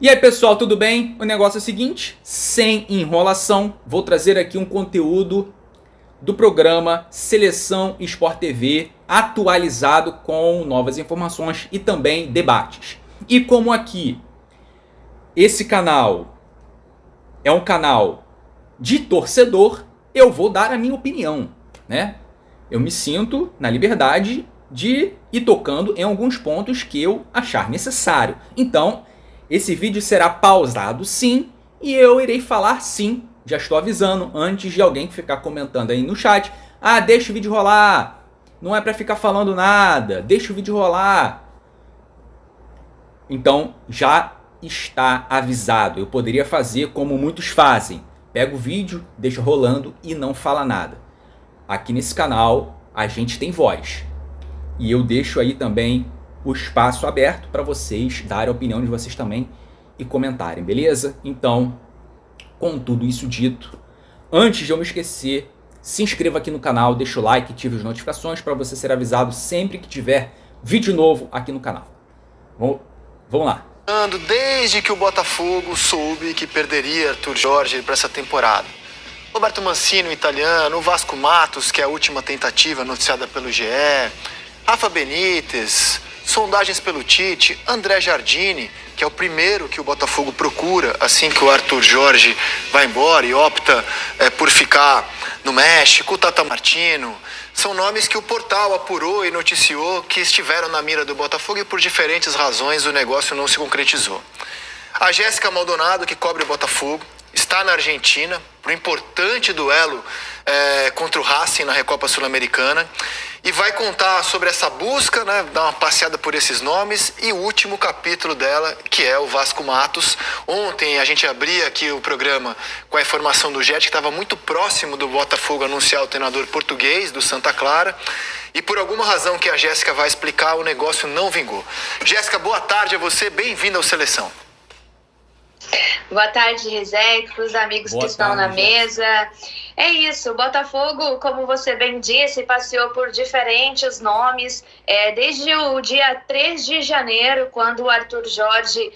E aí pessoal, tudo bem? O negócio é o seguinte, sem enrolação, vou trazer aqui um conteúdo do programa Seleção Sport TV atualizado com novas informações e também debates. E como aqui esse canal é um canal de torcedor, eu vou dar a minha opinião, né? Eu me sinto na liberdade de ir tocando em alguns pontos que eu achar necessário. Então, esse vídeo será pausado sim, e eu irei falar sim, já estou avisando, antes de alguém ficar comentando aí no chat, ah, deixa o vídeo rolar, não é pra ficar falando nada, deixa o vídeo rolar. Então, já está avisado, eu poderia fazer como muitos fazem, pega o vídeo, deixa rolando e não fala nada. Aqui nesse canal, a gente tem voz, e eu deixo aí também o espaço aberto para vocês darem a opinião de vocês também e comentarem, beleza? Então, com tudo isso dito, antes de eu me esquecer, se inscreva aqui no canal, deixa o like, ative as notificações para você ser avisado sempre que tiver vídeo novo aqui no canal. Vamos lá. Desde que o Botafogo soube que perderia Arthur Jorge para essa temporada. Roberto Mancini, o italiano, o Vasco Matos, que é a última tentativa noticiada pelo GE, Rafa Benítez, sondagens pelo Tite, André Jardine, que é o primeiro que o Botafogo procura assim que o Arthur Jorge vai embora e opta por ficar no México, o Tata Martino. São nomes que o portal apurou e noticiou que estiveram na mira do Botafogo e por diferentes razões o negócio não se concretizou. A Jéssica Maldonado, que cobre o Botafogo, está na Argentina para um importante duelo contra o Racing na Recopa Sul-Americana e vai contar sobre essa busca, né, dar uma passeada por esses nomes e o último capítulo dela, que é o Vasco Matos. Ontem a gente abria aqui o programa com a informação do Jet, que estava muito próximo do Botafogo anunciar o treinador português do Santa Clara. E por alguma razão que a Jéssica vai explicar, o negócio não vingou. Jéssica, boa tarde a você, bem-vinda ao Seleção. Boa tarde, Rizek, para os amigos que estão na mesa. É isso, o Botafogo, como você bem disse, passeou por diferentes nomes, desde o dia 3 de janeiro, quando o Arthur Jorge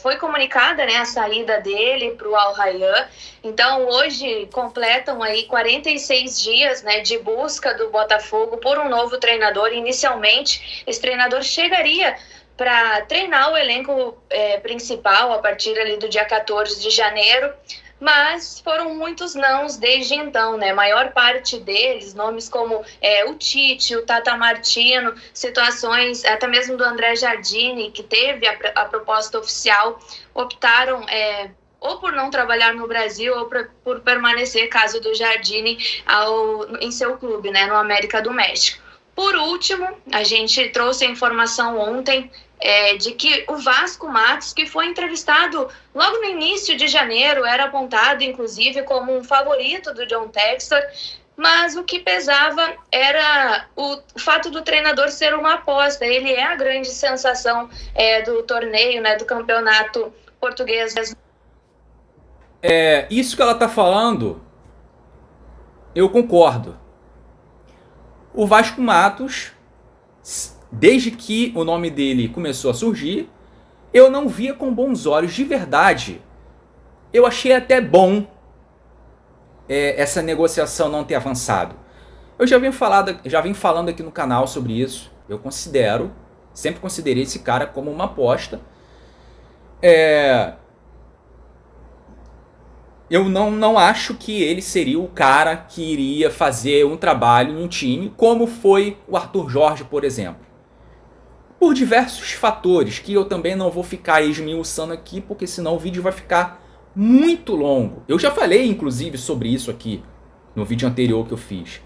foi comunicada, né, a saída dele para o Al Rayyan. Então, hoje completam aí 46 dias, né, de busca do Botafogo por um novo treinador. Inicialmente, esse treinador chegaria para treinar o elenco principal a partir ali do dia 14 de janeiro, mas foram muitos nãos desde então, né? A maior parte deles, nomes como o Tite, o Tata Martino, situações até mesmo do André Jardine, que teve a proposta oficial, optaram ou por não trabalhar no Brasil ou por permanecer, caso do Jardine, em seu clube, né, no América do México. Por último, a gente trouxe a informação ontem de que o Vasco Matos, que foi entrevistado logo no início de janeiro, era apontado, inclusive, como um favorito do John Textor, mas o que pesava era o fato do treinador ser uma aposta. Ele é a grande sensação do torneio, né, do campeonato português. Isso que ela está falando, eu concordo. O Vasco Matos, desde que o nome dele começou a surgir, eu não via com bons olhos, de verdade. Eu achei até bom essa negociação não ter avançado. Eu já vim falando aqui no canal sobre isso. Eu sempre considerei esse cara como uma aposta. Eu não acho que ele seria o cara que iria fazer um trabalho num time, como foi o Arthur Jorge, por exemplo. Por diversos fatores, que eu também não vou ficar esmiuçando aqui, porque senão o vídeo vai ficar muito longo. Eu já falei, inclusive, sobre isso aqui, no vídeo anterior que eu fiz.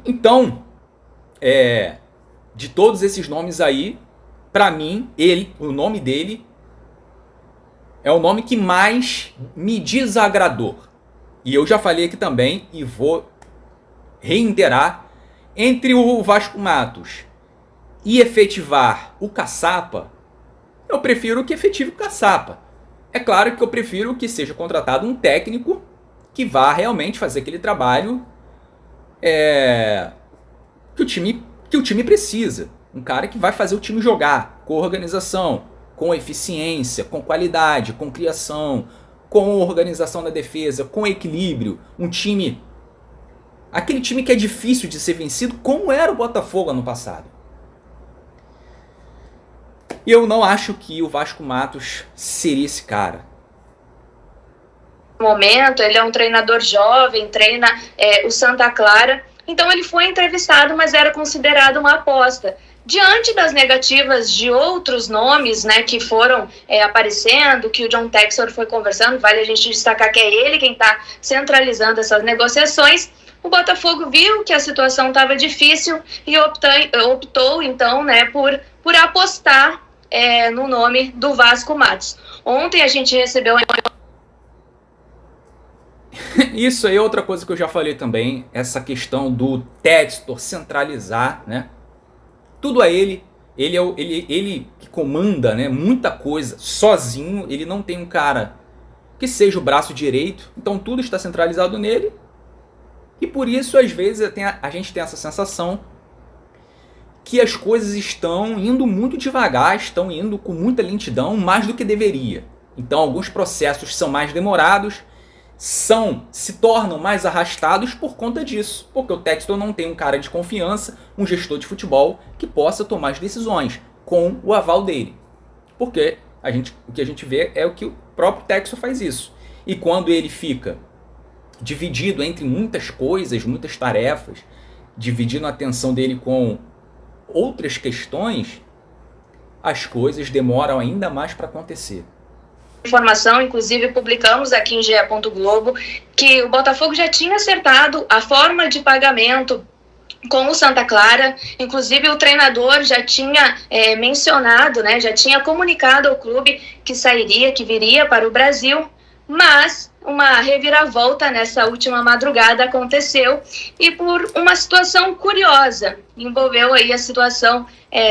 Então, de todos esses nomes aí, pra mim, o nome dele é o nome que mais me desagradou. E eu já falei aqui também, e vou reiterar, entre o Vasco Matos e efetivar o Caçapa, eu prefiro que efetive o Caçapa. É claro que eu prefiro que seja contratado um técnico que vá realmente fazer aquele trabalho que o time precisa. Um cara que vai fazer o time jogar, com organização, com eficiência, com qualidade, com criação, com organização na defesa, com equilíbrio, um time, aquele time que é difícil de ser vencido, como era o Botafogo ano passado. E eu não acho que o Vasco Matos seria esse cara. No momento, ele é um treinador jovem, treina o Santa Clara, então ele foi entrevistado, mas era considerado uma aposta. Diante das negativas de outros nomes, né, que foram aparecendo, que o John Textor foi conversando, vale a gente destacar que é ele quem está centralizando essas negociações, o Botafogo viu que a situação estava difícil e optou então, né, por apostar no nome do Vasco Matos. Ontem a gente recebeu... Isso aí é outra coisa que eu já falei também, essa questão do Textor centralizar, né? Tudo a ele que comanda, né, muita coisa sozinho, ele não tem um cara que seja o braço direito, então tudo está centralizado nele. E por isso, às vezes, a gente tem essa sensação que as coisas estão indo muito devagar, estão indo com muita lentidão, mais do que deveria. Então alguns processos são mais demorados, se tornam mais arrastados por conta disso. Porque o Textor não tem um cara de confiança, um gestor de futebol que possa tomar as decisões com o aval dele. Porque o que a gente vê é o que o próprio Textor faz isso. E quando ele fica dividido entre muitas coisas, muitas tarefas, dividindo a atenção dele com outras questões, as coisas demoram ainda mais para acontecer. Informação, inclusive publicamos aqui em GE. Globo, que o Botafogo já tinha acertado a forma de pagamento com o Santa Clara, inclusive o treinador já tinha mencionado, né, já tinha comunicado ao clube que sairia, que viria para o Brasil, mas uma reviravolta nessa última madrugada aconteceu e por uma situação curiosa, envolveu aí a situação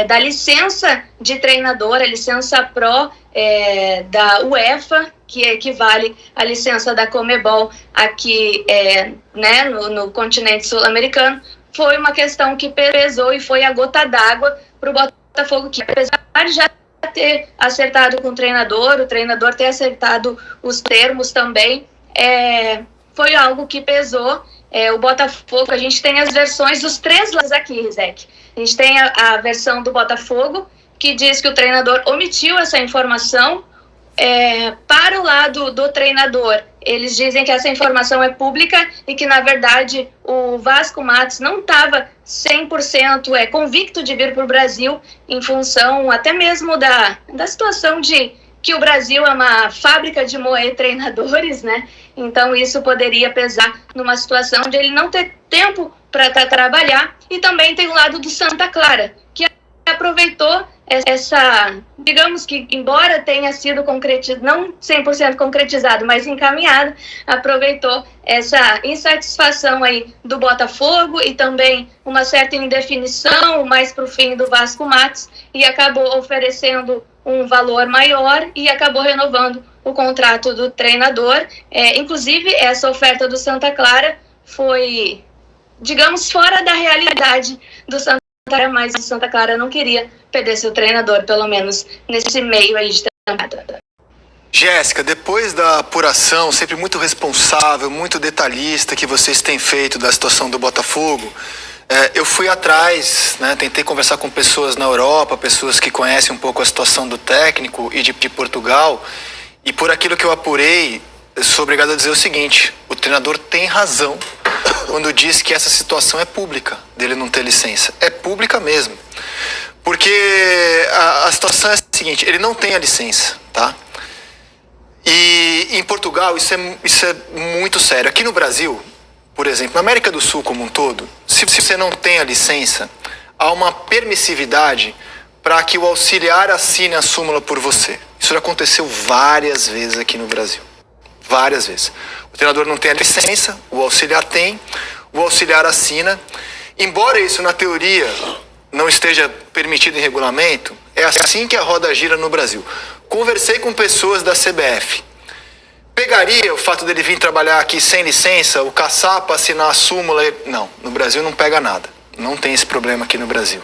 da licença de treinador, a licença Pro da UEFA, que equivale à licença da Conmebol aqui né, no continente sul-americano. Foi uma questão que pesou e foi a gota d'água para o Botafogo, que apesar de já ter acertado com o treinador ter acertado os termos também, foi algo que pesou. O Botafogo, a gente tem as versões dos três lados aqui, Rizek. A gente tem a versão do Botafogo, que diz que o treinador omitiu essa informação. Para o lado do treinador, eles dizem que essa informação é pública e que, na verdade, o Vasco Matos não estava 100% convicto de vir para o Brasil, em função até mesmo da situação de que o Brasil é uma fábrica de moer treinadores, né? Então isso poderia pesar numa situação de ele não ter tempo para trabalhar. E também tem o lado do Santa Clara, que aproveitou essa, digamos que, embora tenha sido concretizado, não 100% concretizado, mas encaminhado, aproveitou essa insatisfação aí do Botafogo e também uma certa indefinição mais para o fim do Vasco Matos e acabou oferecendo um valor maior e acabou renovando o contrato do treinador. Inclusive, essa oferta do Santa Clara foi, digamos, fora da realidade do Santa Clara, mas o Santa Clara não queria perder seu treinador, pelo menos nesse meio aí de temporada. Jéssica, depois da apuração, sempre muito responsável, muito detalhista que vocês têm feito da situação do Botafogo, eu fui atrás, né, tentei conversar com pessoas na Europa, pessoas que conhecem um pouco a situação do técnico e de Portugal, e por aquilo que eu apurei, eu sou obrigado a dizer o seguinte: o treinador tem razão quando diz que essa situação é pública, dele não ter licença. É pública mesmo. Porque a situação é a seguinte: ele não tem a licença, tá? E em Portugal isso é muito sério. Aqui no Brasil, por exemplo, na América do Sul como um todo, se você não tem a licença, há uma permissividade para que o auxiliar assine a súmula por você. Isso já aconteceu várias vezes aqui no Brasil. Várias vezes. O treinador não tem a licença, o auxiliar tem, o auxiliar assina. Embora isso na teoria não esteja permitido em regulamento, é assim que a roda gira no Brasil. Conversei com pessoas da CBF. Pegaria o fato dele vir trabalhar aqui sem licença, o caçapa assinar a súmula? Não, no Brasil não pega nada. Não tem esse problema aqui no Brasil.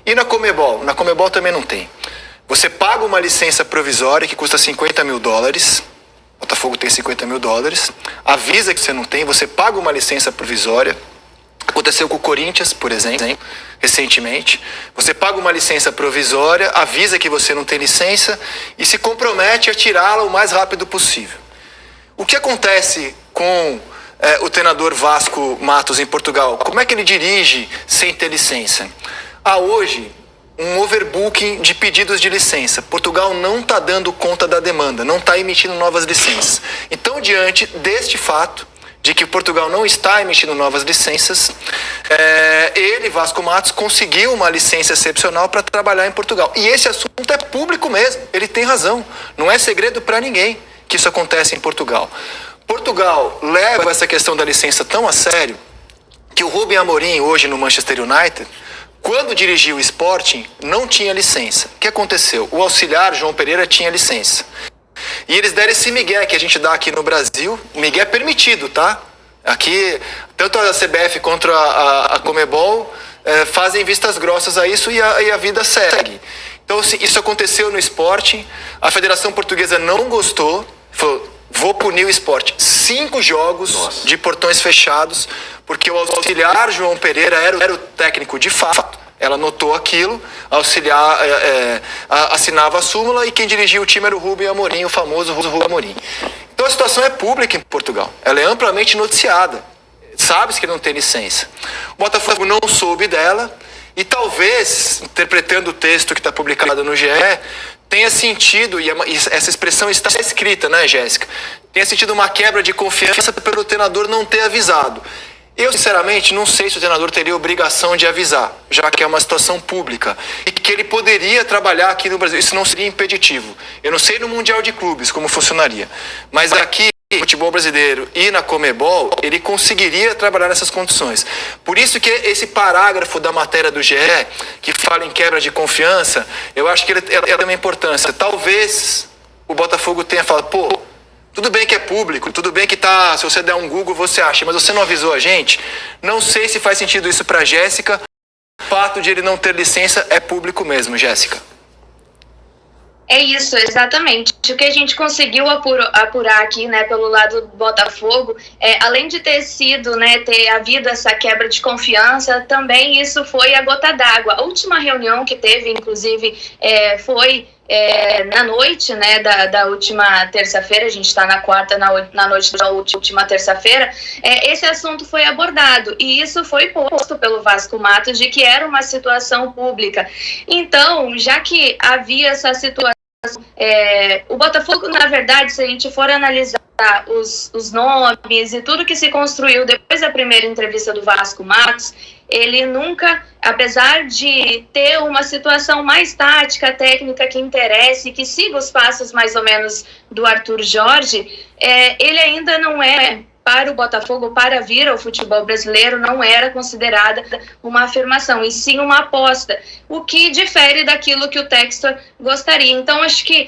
E na Conmebol? Na Conmebol também não tem. Você paga uma licença provisória que custa $50 mil. Botafogo tem $50 mil. Avisa que você não tem, você paga uma licença provisória. Aconteceu com o Corinthians, por exemplo, recentemente. Você paga uma licença provisória, avisa que você não tem licença e se compromete a tirá-la o mais rápido possível. O que acontece com o treinador Vasco Matos em Portugal? Como é que ele dirige sem ter licença? Há hoje um overbooking de pedidos de licença. Portugal não está dando conta da demanda, não está emitindo novas licenças. Então, diante deste fato, de que Portugal não está emitindo novas licenças, ele, Vasco Matos, conseguiu uma licença excepcional para trabalhar em Portugal. E esse assunto é público mesmo, ele tem razão. Não é segredo para ninguém que isso acontece em Portugal. Portugal leva essa questão da licença tão a sério que o Rubem Amorim, hoje no Manchester United, quando dirigiu o Sporting, não tinha licença. O que aconteceu? O auxiliar João Pereira tinha licença. E eles deram esse migué que a gente dá aqui no Brasil. O migué é permitido, tá? Aqui, tanto a CBF quanto a Conmebol fazem vistas grossas a isso e a vida segue. Então, assim, isso aconteceu no Sporting. A Federação Portuguesa não gostou. Falou, vou punir o Sporting. 5 jogos de portões fechados, porque o auxiliar João Pereira era o técnico de fato. Ela notou aquilo, assinava a súmula e quem dirigia o time era o Rubem Amorim, o famoso Rubem Amorim. Então a situação é pública em Portugal, ela é amplamente noticiada, sabe-se que não tem licença. O Botafogo não soube dela e talvez, interpretando o texto que está publicado no GE, tenha sentido, e essa expressão está escrita, né, Jéssica? Tenha sentido uma quebra de confiança pelo treinador não ter avisado. Eu, sinceramente, não sei se o treinador teria obrigação de avisar, já que é uma situação pública, e que ele poderia trabalhar aqui no Brasil. Isso não seria impeditivo. Eu não sei no Mundial de Clubes como funcionaria, mas aqui no futebol brasileiro e na Conmebol, ele conseguiria trabalhar nessas condições. Por isso que esse parágrafo da matéria do GE, que fala em quebra de confiança, eu acho que ele tem uma importância. Talvez o Botafogo tenha falado, pô, tudo bem que é público, tudo bem que tá, se você der um Google você acha, mas você não avisou a gente? Não sei se faz sentido isso para Jéssica. O fato de ele não ter licença é público mesmo, Jéssica. É isso, exatamente. O que a gente conseguiu apurar aqui, né, pelo lado do Botafogo, além de ter sido, né, ter havido essa quebra de confiança, também isso foi a gota d'água. A última reunião que teve, inclusive, foi na noite, né, da última terça-feira, a gente está na quarta, na noite da última terça-feira, esse assunto foi abordado e isso foi posto pelo Vasco Matos de que era uma situação pública. Então, já que havia essa situação, o Botafogo, na verdade, se a gente for analisar os nomes e tudo que se construiu depois da primeira entrevista do Vasco Matos, ele nunca, apesar de ter uma situação mais tática, técnica que interesse, que siga os passos mais ou menos do Arthur Jorge, ele ainda não para o Botafogo, para vir ao futebol brasileiro, não era considerada uma afirmação, e sim uma aposta, o que difere daquilo que o Textor gostaria. Então, acho que,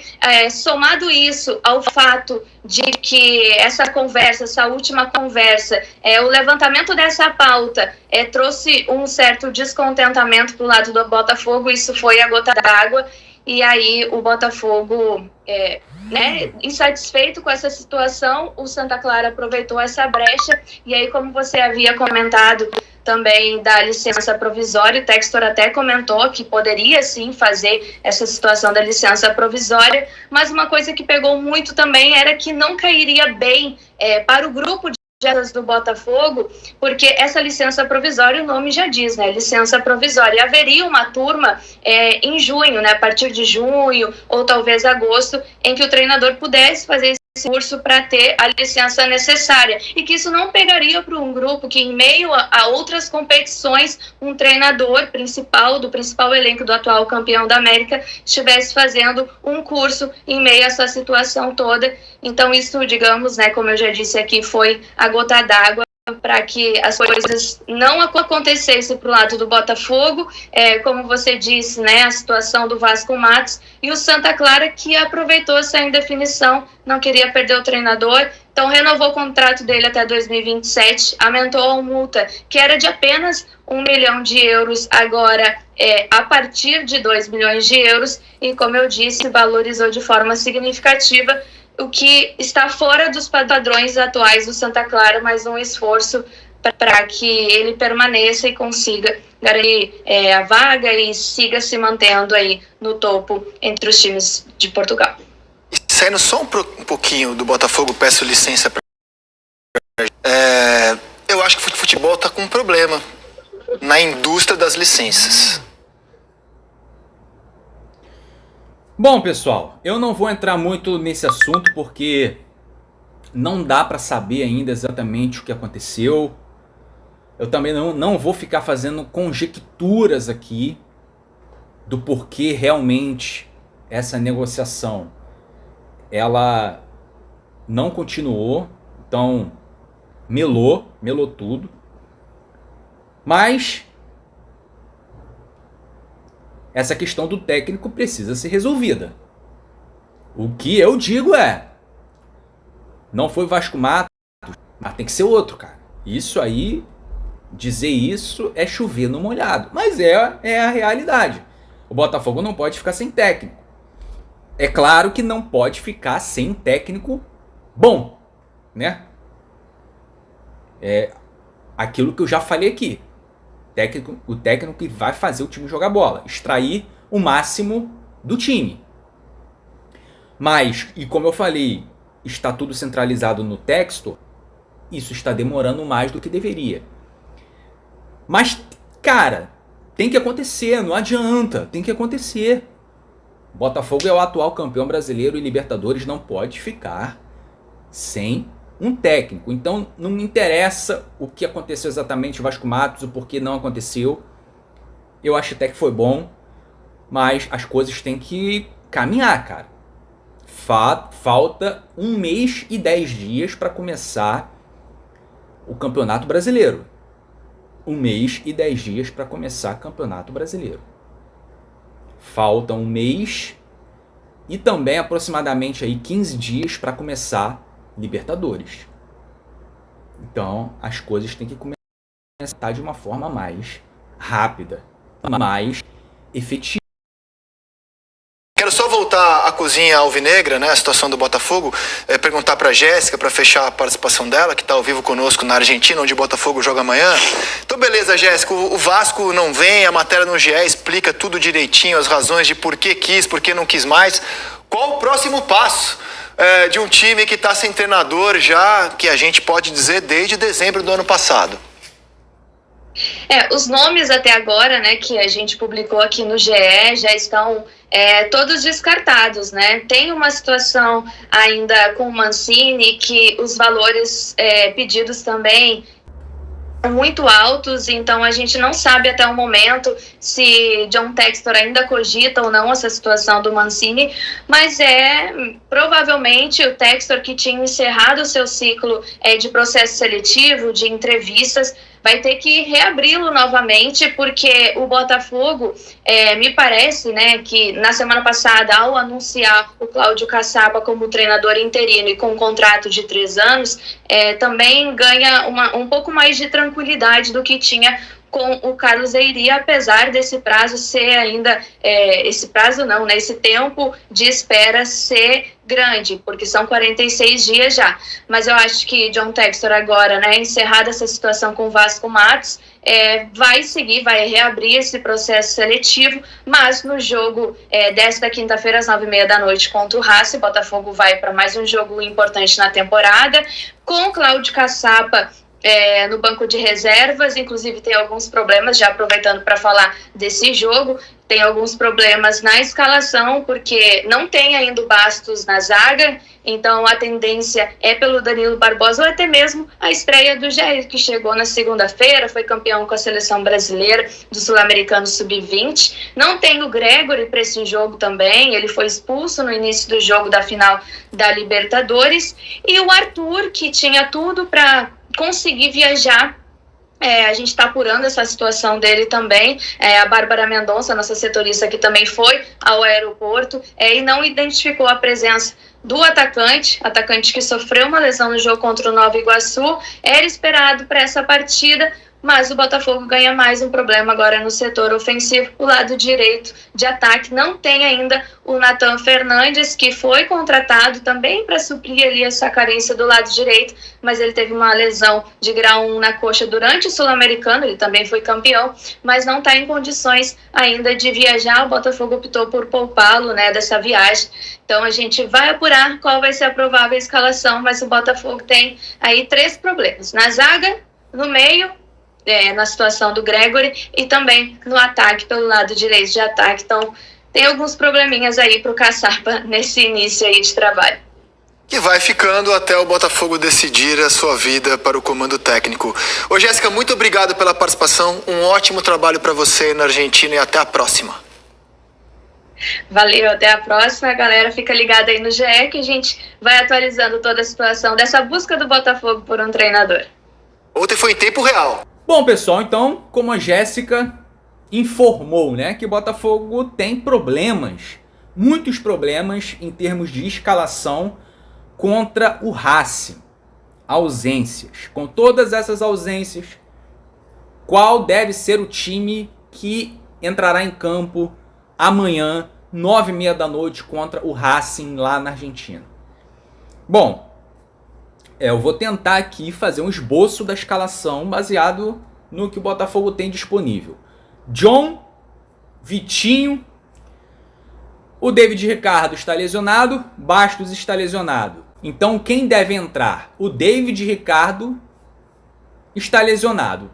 somado isso ao fato de que essa conversa, essa última conversa, o levantamento dessa pauta trouxe um certo descontentamento para o lado do Botafogo, isso foi a gota d'água, e aí o Botafogo, insatisfeito com essa situação, o Santa Clara aproveitou essa brecha, e aí, como você havia comentado também da licença provisória, o Textor até comentou que poderia sim fazer essa situação da licença provisória, mas uma coisa que pegou muito também era que não cairia bem para o grupo de do Botafogo, porque essa licença provisória, o nome já diz, né, licença provisória, haveria uma turma em junho, né, a partir de junho ou talvez agosto, em que o treinador pudesse fazer esse curso para ter a licença necessária, e que isso não pegaria para um grupo que, em meio a outras competições, um treinador do principal elenco do atual campeão da América estivesse fazendo um curso em meio a essa situação toda. Então isso, digamos, né, como eu já disse aqui, foi a gota d'água para que as coisas não acontecessem para o lado do Botafogo, como você disse, né, a situação do Vasco Matos, e o Santa Clara, que aproveitou essa indefinição, não queria perder o treinador, então renovou o contrato dele até 2027, aumentou a multa, que era de apenas 1 milhão de euros, agora a partir de 2 milhões de euros, e como eu disse, valorizou de forma significativa, o que está fora dos padrões atuais do Santa Clara, mas um esforço para que ele permaneça e consiga garantir a vaga e siga se mantendo aí no topo entre os times de Portugal. E saindo só um pouquinho do Botafogo, peço licença para... eu acho que o futebol está com um problema na indústria das licenças. Bom, pessoal, eu não vou entrar muito nesse assunto porque não dá para saber ainda exatamente o que aconteceu. Eu também não vou ficar fazendo conjecturas aqui do porquê realmente essa negociação ela não continuou. Então, melou tudo. Mas essa questão do técnico precisa ser resolvida. O que eu digo não foi Vasco Matos, mas tem que ser outro, cara. Isso aí, dizer isso é chover no molhado. Mas é a realidade. O Botafogo não pode ficar sem técnico. É claro que não pode ficar sem técnico bom, né? É aquilo que eu já falei aqui. O técnico que vai fazer o time jogar bola, extrair o máximo do time. Mas, e como eu falei, está tudo centralizado no Textor, isso está demorando mais do que deveria. Mas, cara, tem que acontecer, não adianta, tem que acontecer. Botafogo é o atual campeão brasileiro e Libertadores não pode ficar sem um técnico. Então não me interessa o que aconteceu exatamente o Vasco Matos, o porquê não aconteceu. Eu acho até que foi bom, mas as coisas têm que caminhar, cara. Falta 1 mês e 10 dias para começar o Campeonato Brasileiro. 1 mês e 10 dias para começar o Campeonato Brasileiro. Falta 1 mês e também aproximadamente aí 15 dias para começar Libertadores. Então as coisas têm que começar de uma forma mais rápida, mais efetiva. Quero só voltar à cozinha alvinegra, né, a situação do Botafogo, perguntar para a Jéssica, para fechar a participação dela, que está ao vivo conosco na Argentina, onde o Botafogo joga amanhã. Então beleza, Jéssica, o Vasco não vem, a matéria no GE explica tudo direitinho, as razões de por que quis, por que não quis mais. Qual o próximo passo de um time que está sem treinador já, que a gente pode dizer, desde dezembro do ano passado? Os nomes até agora, né, que a gente publicou aqui no GE já estão todos descartados, né? Tem uma situação ainda com o Mancini que os valores pedidos também são muito altos, então a gente não sabe até o momento se John Textor ainda cogita ou não essa situação do Mancini, mas provavelmente o Textor, que tinha encerrado o seu ciclo de processo seletivo, de entrevistas, vai ter que reabri-lo novamente, porque o Botafogo, me parece, né, que na semana passada, ao anunciar o Cláudio Caçapa como treinador interino e com um contrato de 3 anos, também ganha um pouco mais de tranquilidade do que tinha com o Carlos Eiry, apesar desse prazo ser ainda, esse tempo de espera ser grande, porque são 46 dias já. Mas eu acho que John Textor agora, né, encerrada essa situação com o Vasco Matos, vai seguir, vai reabrir esse processo seletivo, mas no jogo desta quinta-feira, às 9h30 da noite, contra o Racing, Botafogo vai para mais um jogo importante na temporada, com o Cláudio Caçapa no banco de reservas. Inclusive tem alguns problemas, já aproveitando para falar desse jogo, tem alguns problemas na escalação, porque não tem ainda o Bastos na zaga, então a tendência é pelo Danilo Barbosa, ou até mesmo a estreia do Jair, que chegou na segunda-feira, foi campeão com a seleção brasileira do Sul-Americano Sub-20. Não tem o Gregory para esse jogo também, ele foi expulso no início do jogo da final da Libertadores, e o Arthur, que tinha tudo para conseguir viajar. A gente está apurando essa situação dele também. A Bárbara Mendonça, nossa setorista, que também foi ao aeroporto e não identificou a presença do atacante que sofreu uma lesão no jogo contra o Nova Iguaçu. Era esperado para essa partida, mas o Botafogo ganha mais um problema agora no setor ofensivo. O lado direito de ataque não tem ainda o Nathan Fernandes, que foi contratado também para suprir ali essa carência do lado direito, mas ele teve uma lesão de grau 1 na coxa durante o Sul-Americano, ele também foi campeão, mas não está em condições ainda de viajar. O Botafogo optou por poupá-lo, né, dessa viagem. Então a gente vai apurar qual vai ser a provável escalação, mas o Botafogo tem aí 3 problemas: na zaga, no meio, na situação do Gregory, e também no ataque, pelo lado direito de ataque. Então tem alguns probleminhas aí para o Caçapa nesse início aí de trabalho. Que vai ficando até o Botafogo decidir a sua vida para o comando técnico. Ô Jéssica, muito obrigado pela participação, um ótimo trabalho para você na Argentina e até a próxima. Valeu, até a próxima, galera. Fica ligada aí no GE que a gente vai atualizando toda a situação dessa busca do Botafogo por um treinador. Ontem foi em tempo real. Bom, pessoal, então, como a Jéssica informou, né, que o Botafogo tem problemas, muitos problemas em termos de escalação contra o Racing. Ausências. Com todas essas ausências, qual deve ser o time que entrará em campo amanhã, 9h30 da noite, contra o Racing lá na Argentina? Bom, eu vou tentar aqui fazer um esboço da escalação baseado no que o Botafogo tem disponível. John, Vitinho, o David Ricardo está lesionado, Bastos está lesionado. Então quem deve entrar? O David Ricardo está lesionado.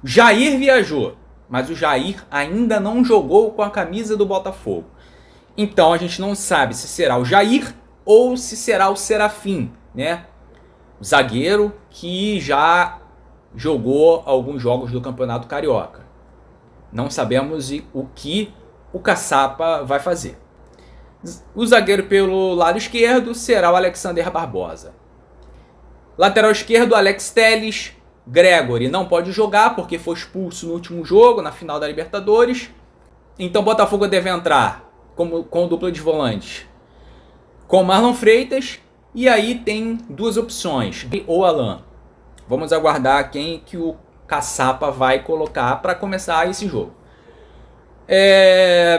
Jair viajou, mas o Jair ainda não jogou com a camisa do Botafogo. Então a gente não sabe se será o Jair ou se será o Serafim, né? O zagueiro que já jogou alguns jogos do Campeonato Carioca. Não sabemos o que o Caçapa vai fazer. O zagueiro pelo lado esquerdo será o Alexander Barbosa. Lateral esquerdo, Alex Telles. Gregory não pode jogar porque foi expulso no último jogo, na final da Libertadores. Então o Botafogo deve entrar com dupla de volantes com Marlon Freitas. E aí tem duas opções, ou Alan. Vamos aguardar quem que o Caçapa vai colocar para começar esse jogo.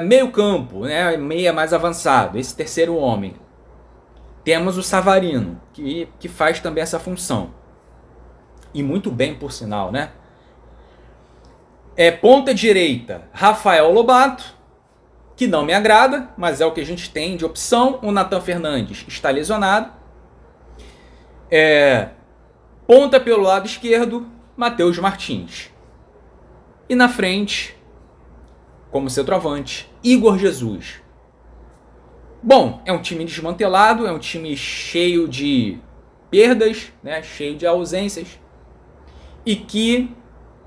Meio campo, né? Meia mais avançado, esse terceiro homem. Temos o Savarino, que faz também essa função. E muito bem, por sinal, né? Ponta direita, Rafael Lobato, que não me agrada, mas é o que a gente tem de opção. O Nathan Fernandes está lesionado. Ponta pelo lado esquerdo, Matheus Martins. E na frente, como centroavante, Igor Jesus. Bom, é um time desmantelado, é um time cheio de perdas, né, cheio de ausências, e que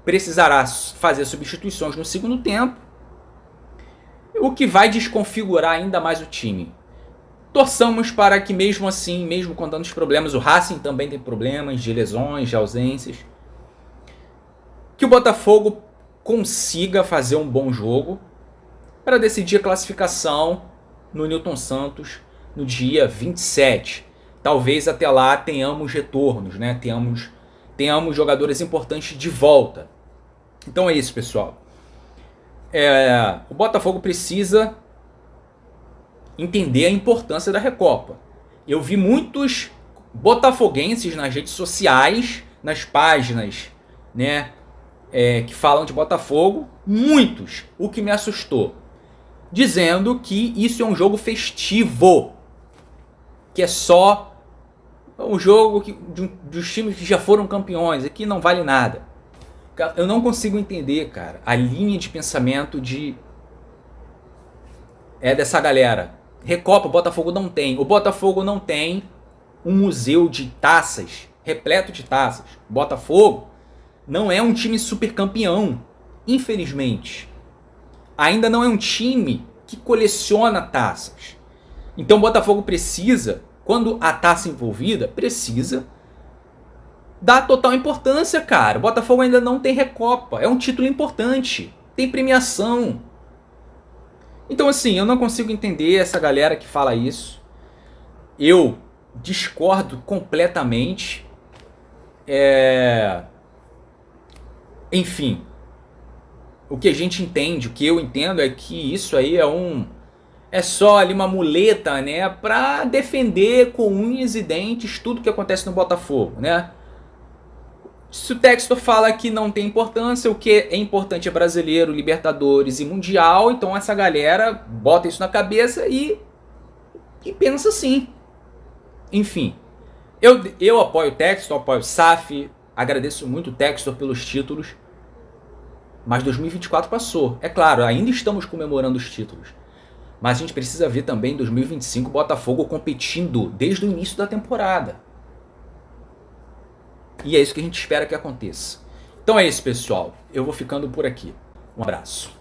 precisará fazer substituições no segundo tempo, o que vai desconfigurar ainda mais o time. Torçamos para que mesmo assim, mesmo com tantos problemas, o Racing também tem problemas de lesões, de ausências, que o Botafogo consiga fazer um bom jogo para decidir a classificação no Newton Santos no dia 27. Talvez até lá tenhamos retornos, né? Tenhamos jogadores importantes de volta. Então é isso, pessoal. O Botafogo precisa entender a importância da Recopa. Eu vi muitos botafoguenses nas redes sociais, nas páginas, né, que falam de Botafogo, muitos, o que me assustou, dizendo que isso é um jogo festivo, que é só um jogo dos times que já foram campeões, aqui não vale nada. Eu não consigo entender, cara, a linha de pensamento dessa galera. Recopa, o Botafogo não tem. O Botafogo não tem um museu de taças, repleto de taças. O Botafogo não é um time super campeão, infelizmente. Ainda não é um time que coleciona taças. Então o Botafogo precisa, quando a taça envolvida, precisa dar total importância, cara. O Botafogo ainda não tem Recopa. É um título importante. Tem premiação. Então, assim, eu não consigo entender essa galera que fala isso. Eu discordo completamente. Enfim, o que a gente entende, o que eu entendo é que isso aí é só ali uma muleta, né, para defender com unhas e dentes tudo que acontece no Botafogo, né? Se o Textor fala que não tem importância, o que é importante é Brasileiro, Libertadores e Mundial, então essa galera bota isso na cabeça e pensa assim. Enfim, eu apoio o Textor, apoio o SAF, agradeço muito o Textor pelos títulos, mas 2024 passou. É claro, ainda estamos comemorando os títulos, mas a gente precisa ver também 2025 Botafogo competindo desde o início da temporada. E é isso que a gente espera que aconteça. Então é isso, pessoal. Eu vou ficando por aqui. Um abraço.